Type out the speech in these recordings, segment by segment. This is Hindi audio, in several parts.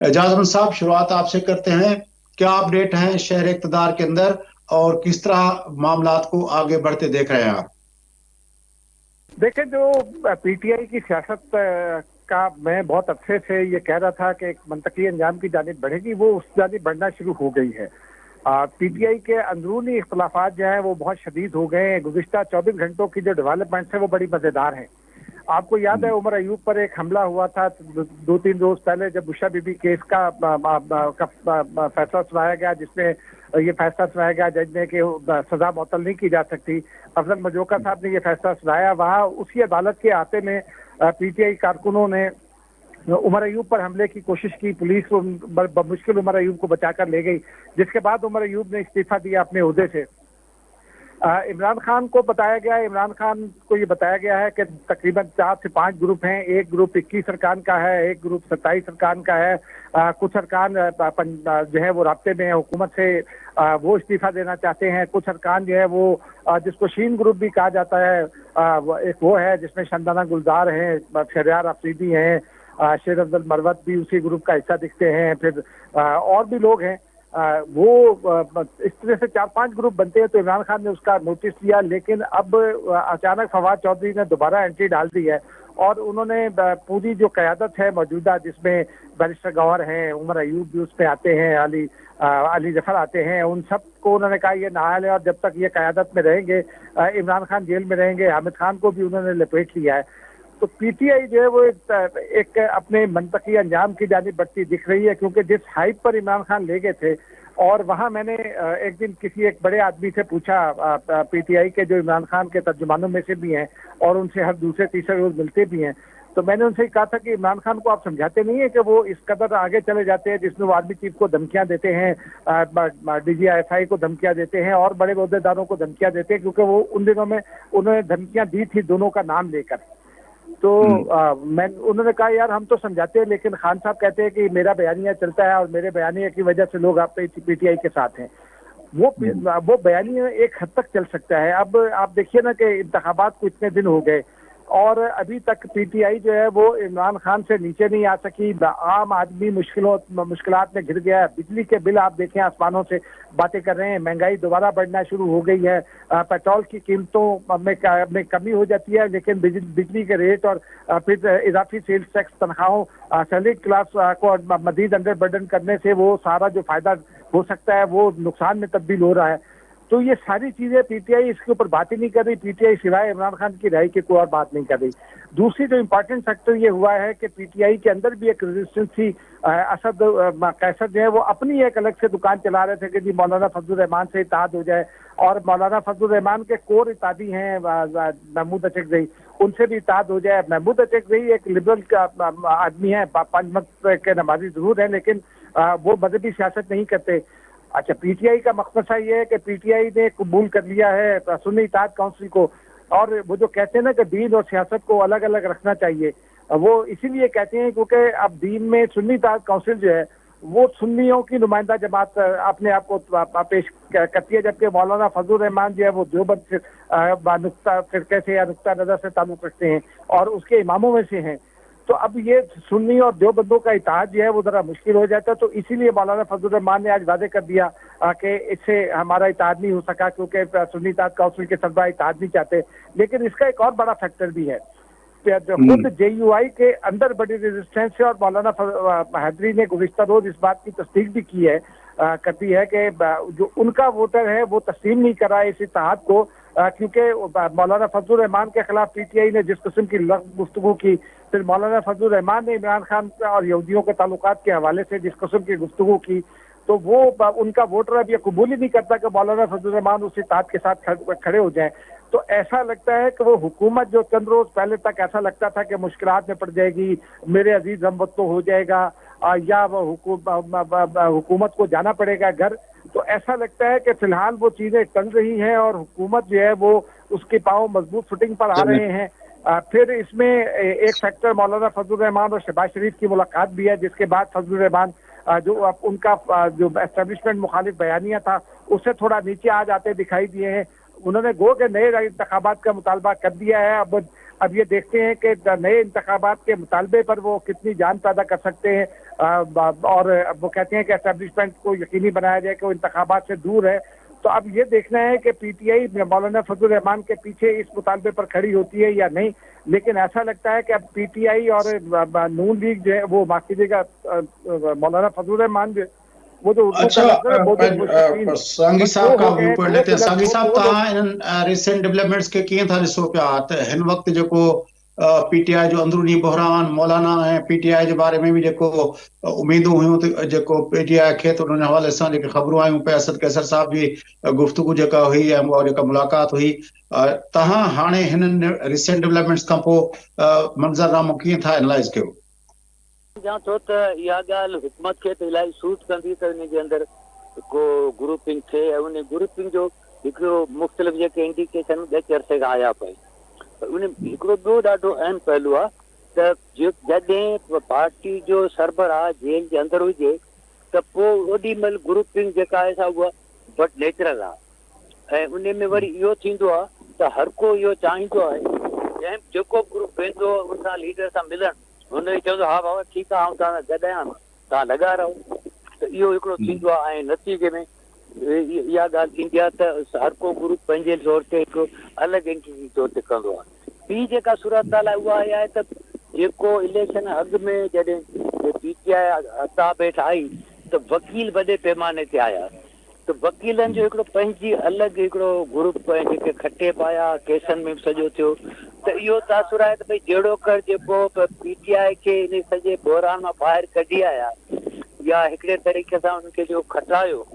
एजाज अहमद साहब, शुरुआत आपसे करते हैं। क्या अपडेट है शहर इक़्तिदार के अंदर और किस तरह मामलात को आगे बढ़ते देख रहे हैं आप? देखें, जो पीटीआई की सियासत का मैं बहुत अच्छे से ये कह रहा था कि एक मंतकी अंजाम की जानिब बढ़ेगी, वो उस जानिब बढ़ना शुरू हो गई है। पीटीआई के अंदरूनी इख्तलाफात जो हैं वो बहुत शदीद हो गए हैं। गुज़िश्ता 24 घंटों की जो डेवलपमेंट्स है वो बड़ी मज़ेदार हैं। आपको याद है उमर अयूब पर एक हमला हुआ था 2-3 रोज पहले, जब बुशा बीबी केस का फैसला सुनाया गया, जिसमें ये फैसला सुनाया गया जज ने कि सजा मुअत्तल नहीं की जा सकती। अफजल मजोका साहब ने ये फैसला सुनाया। वहाँ उसी अदालत के आते में पीटीआई कारकुनों ने उमर अयूब पर हमले की कोशिश की। पुलिस को बमुश्किल उमर अयूब को बचाकर ले गई, जिसके बाद उमर अयूब ने इस्तीफा दिया अपने ओहदे से। इमरान खान को बताया गया है, इमरान खान को ये बताया गया है कि तकरीबन 4 से 5 ग्रुप हैं। एक ग्रुप 21 अरकान का है, एक ग्रुप 27 अरकान का है। कुछ अरकान जो है वो राब्ते में है हुकूमत से, वो इस्तीफा देना चाहते हैं। कुछ अरकान जो है वो जिसको शीन ग्रुप भी कहा जाता है, एक वो है जिसमें शंदाना गुलजार हैं, शहरयार अफरीदी हैं, शेर अफजल मरवत भी उसी ग्रुप का हिस्सा दिखते हैं। फिर और भी लोग हैं। इस तरह से 4-5 ग्रुप बनते हैं। तो इमरान खान ने उसका नोटिस लिया, लेकिन अब अचानक फवाद चौधरी ने दोबारा एंट्री डाल दी है और उन्होंने पूरी जो क़यादत है मौजूदा, जिसमें बैरिस्टर गौहर हैं, उमर अयूब भी उसमें आते हैं, अली जफर आते हैं, उन सब को उन्होंने कहा ये नाअहल है और जब तक ये क़यादत में रहेंगे इमरान खान जेल में रहेंगे। हामिद खान को भी उन्होंने लपेट लिया है। तो पीटीआई जो है वो एक अपने मंतकी अंजाम की जानिब बढ़ती दिख रही है, क्योंकि जिस हाइप पर इमरान खान ले गए थे, और वहां मैंने एक दिन किसी एक बड़े आदमी से पूछा, पीटीआई के जो इमरान खान के तर्जुमानों में से भी हैं और उनसे हर दूसरे तीसरे रोज मिलते भी हैं, तो मैंने उनसे कहा था कि इमरान खान को आप समझाते नहीं है कि वो इस कदर आगे चले जाते हैं, जिसमें वो आर्मी चीफ को धमकियां देते हैं, डीजीआईएसआई को धमकियां देते हैं और बड़े अहदेदारों को धमकियां देते हैं, क्योंकि वो उन दिनों में उन्होंने धमकियां दी थी दोनों का नाम लेकर। तो उन्होंने कहा यार हम तो समझाते हैं, लेकिन खान साहब कहते हैं कि मेरा बयानिया चलता है और मेरे बयानिया की वजह से लोग आप पीटीआई के साथ हैं। वो बयानिया एक हद तक चल सकता है। अब आप देखिए ना कि इंतखाबात को इतने दिन हो गए और अभी तक पीटीआई जो है वो इमरान खान से नीचे नहीं आ सकी। आम आदमी मुश्किलात में घिर गया है। बिजली के बिल आप देखें आसमानों से बातें कर रहे हैं। महंगाई दोबारा बढ़ना शुरू हो गई है। पेट्रोल की कीमतों में कमी हो जाती है, लेकिन बिजली के रेट और फिर इजाफी सेल्स टैक्स तनख्वाहों सैलरी क्लास को मजीद अंडर बर्डन करने से वो सारा जो फायदा हो सकता है वो नुकसान में तब्दील हो रहा है। तो ये सारी चीजें पीटीआई इसके ऊपर बात ही नहीं कर रही। पीटीआई सिवाय इमरान खान की रिहाई की कोई और बात नहीं कर रही। दूसरी जो इम्पोर्टेंट फैक्टर ये हुआ है कि पीटीआई के अंदर भी एक रेजिस्टेंस थी। असद कैसर जो है वो अपनी एक अलग से दुकान चला रहे थे कि जी मौलाना फजलुर रहमान से इत्तेहाद हो जाए, और मौलाना फजलुर रहमान के कोर इत्तेहादी हैं महमूद अचकज़ई, उनसे भी इत्तेहाद हो जाए। महमूद अचकज़ई एक लिबरल का आदमी है, 5 वक्त के नमाजी जरूर है, लेकिन वो मजहबी सियासत नहीं करते। अच्छा, पीटीआई का मकसद ये है कि पीटीआई ने कबूल कर लिया है सुन्नी इत्तेहाद काउंसिल को, और वो जो कहते हैं ना कि दीन और सियासत को अलग अलग रखना चाहिए, वो इसीलिए कहते हैं क्योंकि अब दीन में सुन्नी इत्तेहाद काउंसिल जो है वो सुन्नियों की नुमाइंदा जमात अपने आप को पेश करती है, जबकि मौलाना फजलुर रहमान जो है वो देवबंद नुक्ता फिरके से या नुक्ता नजर से ताल्लुक रखते हैं और उसके इमामों में से हैं। तो अब ये सुन्नी और देवबंदों का इत्तेहाद जो है वो जरा मुश्किल हो जाता है। तो इसीलिए मौलाना फजलुर रहमान ने आज वादे कर दिया कि इससे हमारा इत्तेहाद नहीं हो सका, क्योंकि सुन्नी इत्तेहाद काउंसिल के सरबराह इत्तेहाद नहीं चाहते। लेकिन इसका एक और बड़ा फैक्टर भी है, खुद जेयूआई के अंदर बड़ी रेजिस्टेंस है, और मौलाना हैदरी ने गुज़िश्ता रोज इस बात की तस्दीक भी की है, करती है कि जो उनका वोटर है वो तस्लीम नहीं कर रहा है इस इत्तेहाद को, क्योंकि मौलाना फजलुर रहमान के खिलाफ पीटीआई ने जिस किस्म की गुफ्तगू की, फिर मौलाना फजलुर रहमान ने इमरान खान और यहूदियों के ताल्लुकात के हवाले से जिस किस्म की गुफ्तगू की, तो वो उनका वोटर अब ये कबूल ही नहीं करता कि मौलाना फजलुर रहमान उस इत्तेहाद के साथ खड़े हो जाएं। तो ऐसा लगता है कि वो हुकूमत जो चंद रोज पहले तक ऐसा लगता था कि मुश्किलात में पड़ जाएगी, मेरे अजीज हमवतन हो जाएगा, या वो हुकूमत को जाना पड़ेगा घर, तो ऐसा लगता है कि फिलहाल वो चीजें टल रही हैं और हुकूमत जो है वो उसके पांव मजबूत फुटिंग पर आ रहे हैं। फिर इसमें एक फैक्टर मौलाना फजलुर रहमान और शहबाज शरीफ की मुलाकात भी है, जिसके बाद फजलुर रहमान जो उनका जो एस्टेब्लिशमेंट मुखालिफ बयानिया था उससे थोड़ा नीचे आ जाते दिखाई दिए हैं। उन्होंने गो के नए इंतखाबात का मुतालबा कर दिया है। अब ये देखते हैं कि नए इंतखाबात के मुतालबे पर वो कितनी जान पैदा कर सकते हैं। और वो कहते हैं कि एस्टेब्लिशमेंट को यकीनी बनाया जाए कि वो इंतखाबात से दूर है। तो अब ये देखना है कि पीटीआई मौलाना फजल रहमान के पीछे इस मुतालबे पर खड़ी होती है या नहीं। लेकिन ऐसा लगता है कि अब पीटीआई और नून लीग जो है वो, माफ कीजिएगा, मौलाना फजल रहमान जो, वो जो उर्दू अच्छा, का लफ्ज है बहुत सांगी साहब का व्यू पढ़ लेते हैं। सांगी साहब वो तहां इन्हनि रिसेंट डेवलपमेंट्स के कीअं था ॾिसो पिया त हिन वक़्तु जेको पीटीआई जो अंदरूनी बहरान मौलाना ऐं पीटीआई जे बारे में बि जेको उम्मीदूं हुयूं त जेको पीटीआई खे त उन हवाले सां जेके ख़बरूं आयूं पे असद कैसर साहब जी गुफ्तगू जेका हुई ऐं उहा जेका मुलाक़ात हुई, तहां हाणे हिननि रिसेंट डेवलपमेंट्स खां पोइ मंज़रनामो कीअं था एनालाइज़ कयो? जां छो त इहा ॻाल्हि हुकूमत खे त इलाही सूट कंदी त हिन जे अंदरि को ग्रुपिंग थिए ऐं उन ग्रुपिंग जो हिकिड़ो मुख़्तलिफ़ जेके इंडिकेशन ॾेच अरसे खां आया पए। उन हिकिड़ो ॿियो ॾाढो अहम पहलू आहे त जॾहिं पार्टी जो सरबराह जेल जे अंदरि हुजे त पोइ ओॾी महिल ग्रुपिंग जेका आहे सा उहा बट नेचुरल आहे। ऐं उन में वरी इहो थींदो आहे त हर को इहो चाहींदो आहे जंहिं जेको ग्रुप वेंदो उन सां लीडर सां मिलणु, हुन चवंदो हा बाबा ठीकु आहे, तव्हां गॾु आहियां, तव्हां लॻा रहो। त इहो हिकिड़ो थींदो आहे। ऐं नतीजे में इहा ॻाल्हि थींदी आहे त हर को ग्रुप पंहिंजे तौर ते हिकिड़ो अलॻि एंटिटी तौर ते कंदो आहे। ॿी जेका सूरत हाल आहे उहा आहे त जेको इलेक्शन अॻु में जॾहिं पीटीआई हताब हेठि आई त वकील वॾे पैमाने ते आया, त वकीलनि जो हिकिड़ो पंहिंजी अलॻि हिकिड़ो ग्रुप ऐं जेके खटे पाया केसनि में सॼो थियो। त इहो तासुर आहे त भई जहिड़ो कर जेको पीटीआई खे इन सॼे बहरान मां ॿाहिरि कढी आया या हिकिड़े तरीक़े सां उनखे जो खटायो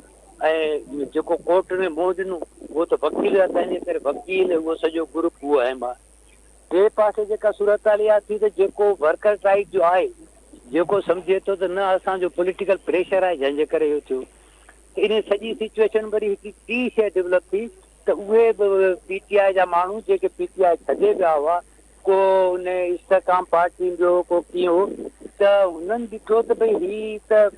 ऐं जेको कोर्ट में मोह ॾिनो उहो त वकील आहे, तंहिंजे करे वकील उहो सॼो ग्रुप उहो अहम आहे। ॿिए पासे जेका सूरत हाल इहा थी त जेको वर्कर राइट जो आहे, जेको सम्झे थो त न असांजो पॉलिटिकल प्रेशर आहे जंहिंजे करे इहो थियो, इन सॼी सिचुएशन वरी हिकिड़ी टी शइ डेवलप थी त उहे बि पीटीआई जा माण्हू जेके पीटीआई छॾे विया हुआ, को उन इस्तेकाम पार्टी जो को कीअं हो, त हुननि ॾिठो त भई ही त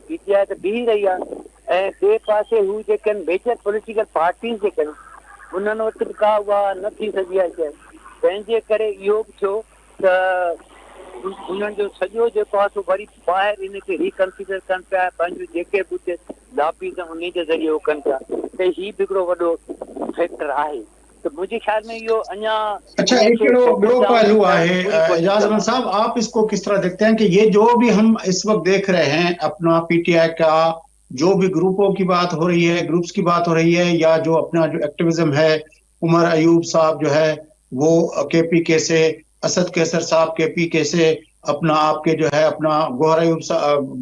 पीटीआई त बीह रही आहे ऐं ॿिए पासे हू जेके आहिनि मेजर पॉलिटिकल पार्टीज़ जेके आहिनि उन्हनि वटि बि का उहा न थी सघी आहे शइ। तंहिंजे करे इहो बि थियो त उन्हनि जो सॼो जेको आहे सो वरी ॿाहिरि इनखे रिकंसीडर कनि पिया, पंहिंजूं जेके बि उते लापीस उन जे ज़रिए उहो कनि पिया। त हीउ बि हिकिड़ो वॾो फैक्टर आहे। तो मुझे ख्याल में यो अन्या अच्छा एक ॿियो पहलू है एजाज अहमद साहब, आप इसको किस तरह देखते हैं कि ये जो भी हम इस वक्त देख रहे हैं अपना पीटीआई का जो भी ग्रुपों की बात हो रही है, ग्रुप्स की बात हो रही है, या जो अपना जो एक्टिविज्म है, उमर अयूब साहब जो है वो केपीके से, असद कैसर साहब केपीके से, अपना आपके जो है अपना गौहर अयूब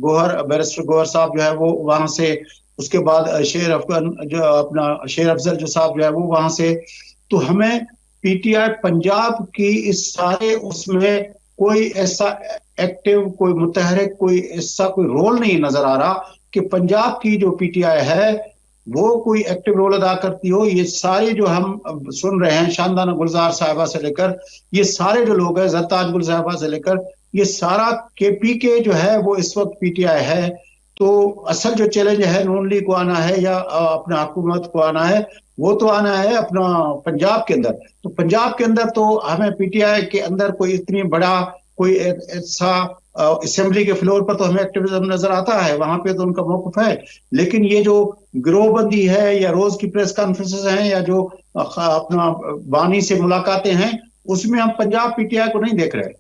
गौहर बैरिस्टर गौहर साहब जो है वो वहां से, उसके बाद शेर अफगन जो अपना शेर अफजल जो साहब जो है वो वहां से। तो हमें पीटीआई पंजाब की इस सारे उसमें कोई ऐसा एक्टिव, कोई मुतहरिक, कोई ऐसा कोई रोल नहीं नजर आ रहा कि पंजाब की जो पीटीआई है वो कोई एक्टिव रोल अदा करती हो। ये सारे जो हम सुन रहे हैं, शानदाना गुलजार साहिबा से लेकर ये सारे जो लोग हैं, जरताज गुल साहिबा से लेकर ये सारा केपीके जो है वो इस वक्त पीटीआई है। तो असल जो चैलेंज है नून लीग को आना है या अपना हुकूमत को आना है, वो तो आना है अपना पंजाब के अंदर। तो पंजाब के अंदर तो हमें पीटीआई के अंदर कोई इतनी बड़ा कोई ऐसा असेंबली के फ्लोर पर तो हमें एक्टिविज्म नजर आता है, वहां पे तो उनका मौकफ है। लेकिन ये जो गिरोहबंदी है या रोज की प्रेस कॉन्फ्रेंसेस हैं या जो अपना बानी से मुलाकातें हैं, उसमें हम पंजाब पीटीआई को नहीं देख रहे।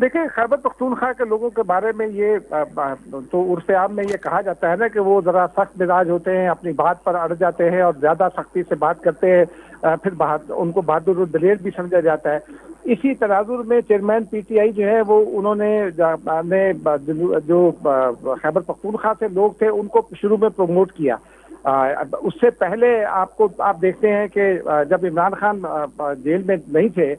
देखिए, खैबर पख्तूनख्वा के लोगों के बारे में ये तो उर्फ़े आम में ये कहा जाता है ना कि वो ज़रा सख्त मिजाज होते हैं, अपनी बात पर अड़ जाते हैं और ज़्यादा सख्ती से बात करते हैं, फिर उनको बहादुर दलेर भी समझा जाता है। इसी तनाजुर में चेयरमैन पीटीआई जो है वो उन्होंने जो खैबर पख्तूनख्वा से लोग थे उनको शुरू में प्रमोट किया। उससे पहले आप देखते हैं कि जब इमरान खान जेल में नहीं थे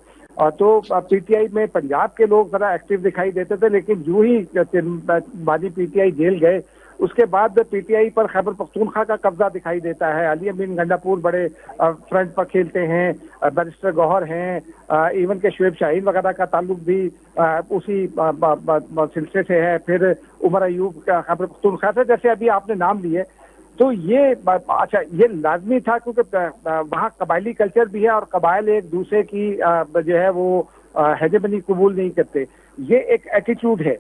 तो पीटीआई में पंजाब के लोग जरा एक्टिव दिखाई देते थे, लेकिन जो ही बाजी पीटीआई जेल गए उसके बाद पीटीआई पर खैबर पख्तूनख्वा का कब्जा दिखाई देता है। अली अमीन गंडापुर बड़े फ्रंट पर खेलते हैं, बैरिस्टर गौहर हैं, इवन के शुएब शाहीन वगैरह का ताल्लुक भी उसी सिलसिले से है। फिर उमर अयूब का खैबर पख्तूनख्वा से, जैसे अभी आपने नाम लिए, तो ये अच्छा ये लाजमी था क्योंकि वहाँ कबायली कल्चर भी है और कबाइल एक दूसरे की जो है वो हेजेमनी कबूल नहीं करते। ये एक एटीट्यूड है